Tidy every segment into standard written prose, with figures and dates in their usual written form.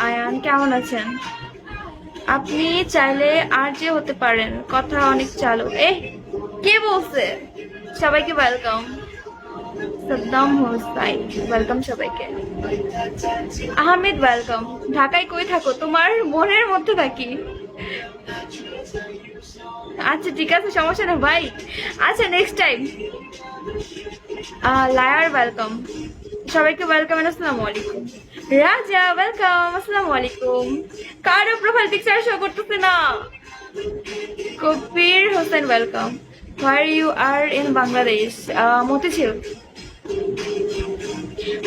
আয়ান কেমন আছেন? আপনি চাইলে আর যে হতে পারেন, কথা অনেক চালু। কে বলছে? সবাইকে ওয়েলকাম। সাদ্দাম হোসাইন ওয়েলকাম সবাইকে। আহমেদ ওয়েলকাম। ঢাকায় কই থাকো? তোমার মনের মধ্যে থাকি। আচ্ছা ঠিক আছে, সমস্যা নেই ভাই। আচ্ছা নেক্সট টাইম। Liar welcome. সবাইকে ওয়েলকাম এন্ড আসসালামু আলাইকুম। রাজা ওয়েলকাম, আসসালামু আলাইকুম। কারো প্রোফাইল পিকচার শো করতেছে না। Kabir Hossain welcome. Where you are in Bangladesh? Motijheel.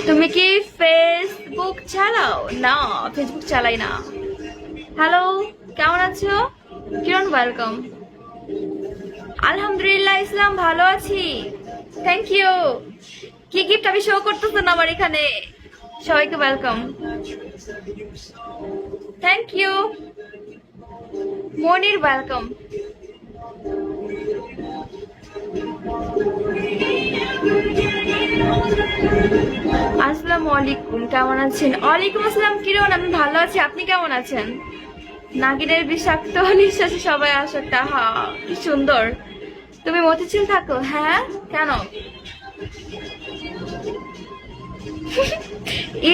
তুমি কি ফেসবুক চালাও? না, ফেসবুক চালাই না। হ্যালো, কেমন আছো? কিরণ ওয়েলকাম। আলহামদুলিল্লাহ ইসলাম, ভালো আছি। Thank you. কি গিফট আমি শো করতেছে না আমার এখানে। সবাইকে welcome. Thank you. Monir welcome. আসসালামু আলাইকুম, কেমন আছেন? ওয়ালাইকুম আসসালাম কিরণ, আমি ভালো আছি। আপনি কেমন আছেন? নাগিনের বিষাক্ত নিঃশ্বাসে সবাই আসক্ত। হা, কি সুন্দর। তুমি মতিঝিল থাকো? হ্যাঁ, কেন?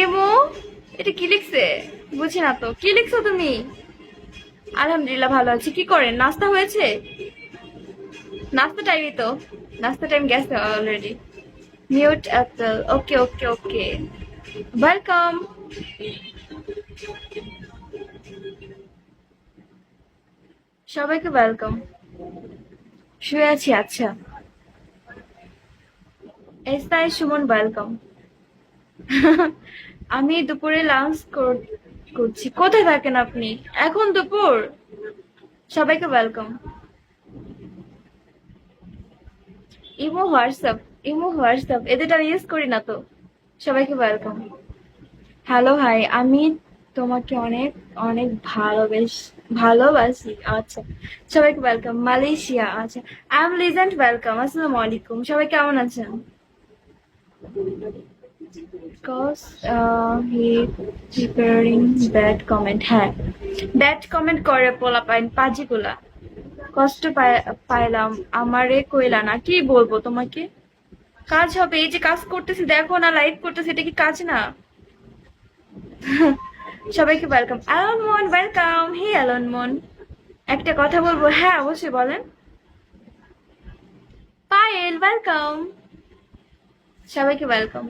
ইমো, এটা কি লিখছে? বুঝি না তো, কি লিখছো তুমি? আলহামদুলিল্লাহ ভালো আছি। কি করেন? নাস্তা হয়েছে? নাস্তা টাইমই তো। নাস্তা টাইম গেছে অলরেডি। মিউট অ্যাপেল। Okay okay okay, welcome. সবাইকে ওয়েলকাম। শুয়ে আছি। আচ্ছা, এসআই সুমন ওয়েলকাম। আমি দুপুরে লাঞ্চ করছি। কোথায় থাকেন আপনি? এখন দুপুর। সবাইকে welcome. Imo WhatsApp. Imo WhatsApp এদের আমি ইউজ করি না তো। সবাইকে ওয়েলকাম। হ্যালো হাই, আমি তোমাকে অনেক অনেক ভালোবাসি। আচ্ছা, সবাইকে ওয়েলকাম। মালয়েশিয়া। আচ্ছা, আই এম লিজেন্ড ওয়েলকাম। আসসালামু আলাইকুম। সবাই কেমন আছেন? Because he preparing bad comment. হ্যাঁ, ব্যাড কমেন্ট করে পোলাপাইন পাজিগুলা। কষ্ট পাইলাম, আমারে কইলা না। কি বলবো তোমাকে? কাজ হবে, এই যে কাজ করতেছি দেখো না, লাইভ করতেছি, এটা কি কাজ না? সবাইকে ওয়েলকাম। অ্যালন মন ওয়েলকাম। হে অ্যালন মন, একটা কথা বলবো? হ্যাঁ অবশ্যই বলেন। পায়েল ওয়েলকাম। সবাইকে ওয়েলকাম।